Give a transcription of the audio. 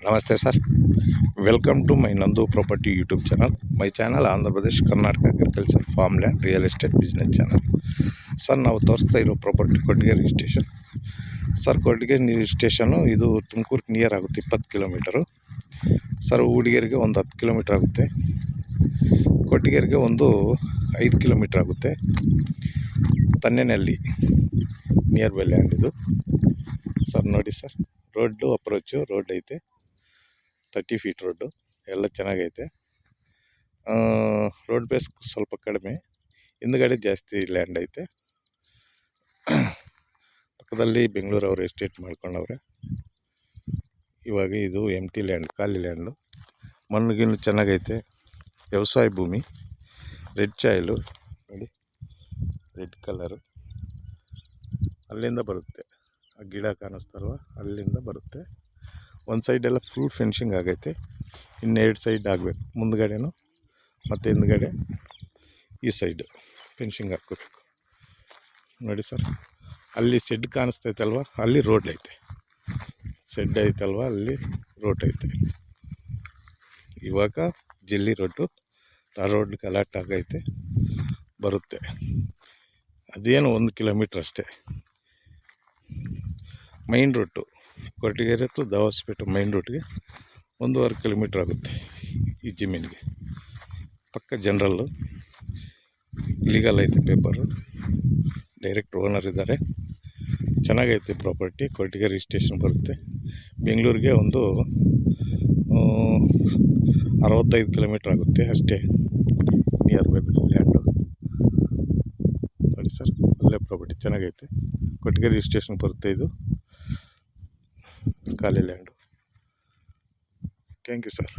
ನಮಸ್ತೆ sir, welcome to my ನಂದು property YouTube channel. My channel Andhra Pradesh Karnataka agriculture farm land real estate business channel. Sir, ನಾವು ತೋರಿಸ್ತಾ ಇರೋ property Kottigere station. Sir, Kottigere station ಇದು ತುಮಕೂರಿಗೆ ನಿಯರ್ ಆಗುತ್ತೆ, 20 ಕಿಲೋಮೀಟರು. ಸರ್, ಊಡಿಗೆರೆಗೆ ಒಂದು 10 ಕಿಲೋಮೀಟ್ರ್ ಆಗುತ್ತೆ, ಕೊಟ್ಟಿಗೆರೆಗೆ ಒಂದು 5 ಕಿಲೋಮೀಟ್ರ್ ಆಗುತ್ತೆ. ತನ್ನೆನಲ್ಲಿ ನಿಯರ್ ಬೈ ಲ್ಯಾಂಡ್ ಇದು. ಸರ್ ನೋಡಿ ಸರ್, ರೋಡು ಅಪ್ರೋಚು ರೋಡ್ ಐತೆ, 30 ಫೀಟ್ ರೋಡು, ಎಲ್ಲ ಚೆನ್ನಾಗೈತೆ. ರೋಡ್ ಬೇಸ್ ಸ್ವಲ್ಪ ಕಡಿಮೆ, ಹಿಂದ್ಗಡೆ ಜಾಸ್ತಿ ಲ್ಯಾಂಡ್ ಐತೆ. ಪಕ್ಕದಲ್ಲಿ ಬೆಂಗಳೂರು ಅವರು ಎಸ್ಟೇಟ್ ಮಾಡ್ಕೊಂಡವ್ರೆ. ಇವಾಗ ಇದು ಎಂಟಿ ಲ್ಯಾಂಡ್, ಖಾಲಿ ಲ್ಯಾಂಡು. ಮಣ್ಣುಗಿನ್ನು ಚೆನ್ನಾಗೈತೆ, ವ್ಯವಸಾಯ ಭೂಮಿ. ರೆಡ್ ಸಾಯಿಲು ನೋಡಿ, ರೆಡ್ ಕಲರು. ಅಲ್ಲಿಂದ ಬರುತ್ತೆ, ಆ ಗಿಡ ಕಾಣಿಸ್ತಲ್ವ, ಅಲ್ಲಿಂದ ಬರುತ್ತೆ. ಒಂದು ಸೈಡೆಲ್ಲ ಫುಲ್ ಫಿನಿಶಿಂಗ್ ಆಗೈತೆ, ಇನ್ನೆರಡು ಸೈಡ್ ಆಗಬೇಕು, ಮುಂದ್ಗಡೆನೂ ಮತ್ತು ಹಿಂದ್ಗಡೆ ಈ ಸೈಡು ಫಿನಿಶಿಂಗ್ ಹಾಕ್ಕೋಬೇಕು. ನೋಡಿ ಸರ್, ಅಲ್ಲಿ ಶೆಡ್ ಕಾಣಿಸ್ತೈತಲ್ವ, ಅಲ್ಲಿ ರೋಡ್ ಐತೆ. ಶೆಡ್ ಐತಲ್ವ, ಅಲ್ಲಿ ರೋಡ್ ಐತೆ. ಇವಾಗ ಜಲ್ಲಿ ರೋಡು, ಆ ರೋಡ್ ಕಲಾಟ್ ಆಗೈತೆ, ಬರುತ್ತೆ. ಅದೇನು 1 ಕಿಲೋಮೀಟ್ರ್ ಅಷ್ಟೇ. Main route Kottigere to Davaspete main ರೂಟ್ಗೆ 1.5 ಕಿಲೋಮೀಟ್ರ್ ಆಗುತ್ತೆ ಈ ಜಮೀನಿಗೆ. ಪಕ್ಕ ಜನರಲ್ಲು, ಲೀಗಲ್ ಐತೆ ಪೇಪರು, ಡೈರೆಕ್ಟ್ ಓನರ್ ಇದ್ದಾರೆ. ಚೆನ್ನಾಗೈತೆ ಪ್ರಾಪರ್ಟಿ. ಕೊಟ್ಟಿಗೆರೆ ಸ್ಟೇಷನ್ ಬರುತ್ತೆ. ಬೆಂಗಳೂರಿಗೆ ಒಂದು 65 ಕಿಲೋಮೀಟ್ರ್ ಆಗುತ್ತೆ ಅಷ್ಟೇ, ನಿಯರ್ ಬೈ ಲ್ಯಾಂಡು. ನೋಡಿ ಸರ್, ಒಳ್ಳೆ ಪ್ರಾಪರ್ಟಿ, ಚೆನ್ನಾಗೈತೆ. ಕೊಟ್ಟಿಗೆರೆ ಸ್ಟೇಷನ್ ಬರುತ್ತೆ, ಇದು ಖಾಲಿ ಲ್ಯಾಂಡು. Thank you sir.